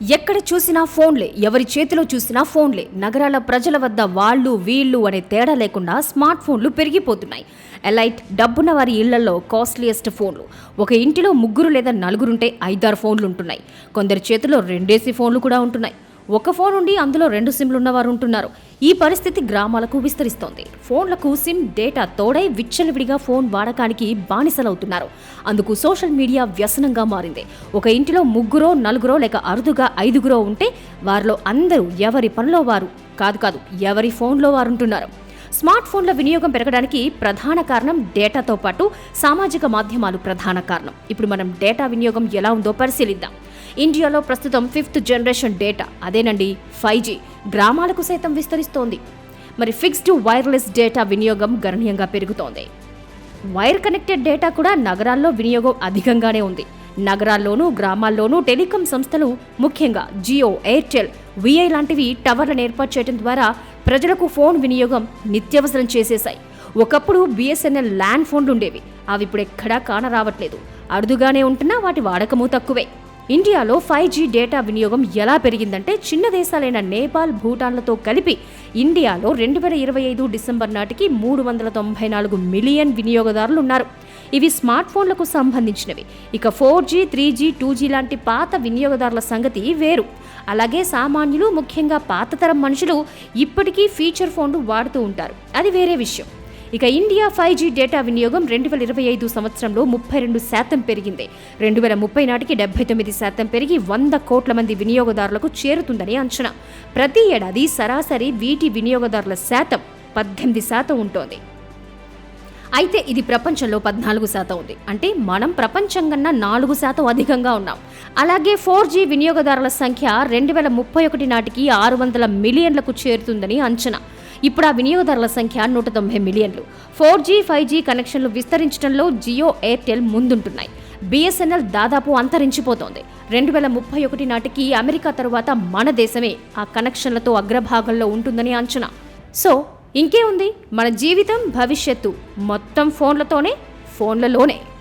ఎక్కడ చూసినా ఫోన్లే, ఎవరి చేతిలో చూసినా ఫోన్లే. నగరాల ప్రజల వద్ద వాళ్ళు వీళ్ళు అనే తేడా లేకుండా స్మార్ట్ ఫోన్లు పెరిగిపోతున్నాయి. ఎలైట్ డబ్బున్న వారి ఇళ్లలో కాస్ట్లీయెస్ట్ ఫోన్లు. ఒక ఇంటిలో ముగ్గురు లేదా నలుగురుంటే 5-6 ఫోన్లు ఉంటున్నాయి. కొందరి చేతిలో 2 ఫోన్లు కూడా ఉంటున్నాయి. ఒక ఫోన్ ఉండి అందులో 2 సిమ్లు ఉన్నవారు ఉంటున్నారు. ఈ పరిస్థితి గ్రామాలకు విస్తరిస్తోంది. ఫోన్లకు సిమ్ డేటా తోడై విచ్చలవిడిగా ఫోన్ వాడకానికి బానిసలవుతున్నారు. అందుకు సోషల్ మీడియా వ్యసనంగా మారింది. ఒక ఇంటిలో ముగ్గురో నలుగురో లేక అరుదుగా 5గురో ఉంటే వారిలో అందరూ ఎవరి పనిలో వారు కాదు ఎవరి ఫోన్లో వారుంటున్నారు. స్మార్ట్ ఫోన్ల వినియోగం పెరగడానికి ప్రధాన కారణం డేటాతో పాటు సామాజిక మాధ్యమాలు ప్రధాన కారణం. ఇప్పుడు మనం డేటా వినియోగం ఎలా ఉందో పరిశీలిద్దాం. ఇండియాలో ప్రస్తుతం 5th జనరేషన్ డేటా, అదేనండి 5G, గ్రామాలకు సైతం విస్తరిస్తోంది. మరి ఫిక్స్డ్ వైర్లెస్ డేటా వినియోగం గణనీయంగా పెరుగుతోంది. వైర్ కనెక్టెడ్ డేటా కూడా నగరాల్లో వినియోగం అధికంగానే ఉంది. నగరాల్లోనూ గ్రామాల్లోనూ టెలికాం సంస్థలు, ముఖ్యంగా జియో, ఎయిర్టెల్, విఐ లాంటివి టవర్లను ఏర్పాటు చేయడం ద్వారా ప్రజలకు ఫోన్ వినియోగం నిత్యవసరం చేసేశాయి. ఒకప్పుడు బిఎస్ఎన్ఎల్ ల్యాండ్ ఫోన్లు ఉండేవి. అవి ఇప్పుడు ఎక్కడా కానరావట్లేదు. అరుదుగానే ఉంటున్నా వాటి వాడకము తక్కువే. ఇండియాలో 5G డేటా వినియోగం ఎలా పెరిగిందంటే చిన్న దేశాలైన నేపాల్, భూటాన్లతో కలిపి ఇండియాలో 2025 డిసెంబర్ నాటికి 394 మిలియన్ వినియోగదారులు ఉన్నారు. ఇవి స్మార్ట్ ఫోన్లకు సంబంధించినవి. ఇక 4G, 3G, 2G లాంటి పాత వినియోగదారుల సంగతి వేరు. అలాగే సామాన్యులు, ముఖ్యంగా పాతతరం మనుషులు ఇప్పటికీ ఫీచర్ ఫోన్లు వాడుతూ ఉంటారు. అది వేరే విషయం. ఇక ఇండియా 5G డేటా వినియోగం 2025 సంవత్సరంలో 32% పెరిగింది. 2030 నాటికి 79% పెరిగి 100 కోట్ల మంది వినియోగదారులకు చేరుతుందని అంచనా. ప్రతి ఏడాది సరాసరి వీటి వినియోగదారుల శాతం 18% ఉంటోంది. అయితే ఇది ప్రపంచంలో 14% ఉంది. అంటే మనం ప్రపంచం కన్నా 4% అధికంగా ఉన్నాం. అలాగే 4G వినియోగదారుల సంఖ్య 2031 నాటికి 600 మిలియన్లకు చేరుతుందని అంచనా. ఇప్పుడు ఆ వినియోగదారుల సంఖ్య 190 మిలియన్లు. 4G, 5G కనెక్షన్లు విస్తరించడంలో జియో, ఎయిర్టెల్ ముందుంటున్నాయి. బిఎస్ఎన్ఎల్ దాదాపు అంతరించిపోతోంది. 2031 నాటికి అమెరికా తరువాత మన దేశమే ఆ కనెక్షన్లతో అగ్రభాగంలో ఉంటుందని అంచనా. సో ఇంకే ఉంది, మన జీవితం, భవిష్యత్తు మొత్తం ఫోన్లలోనే.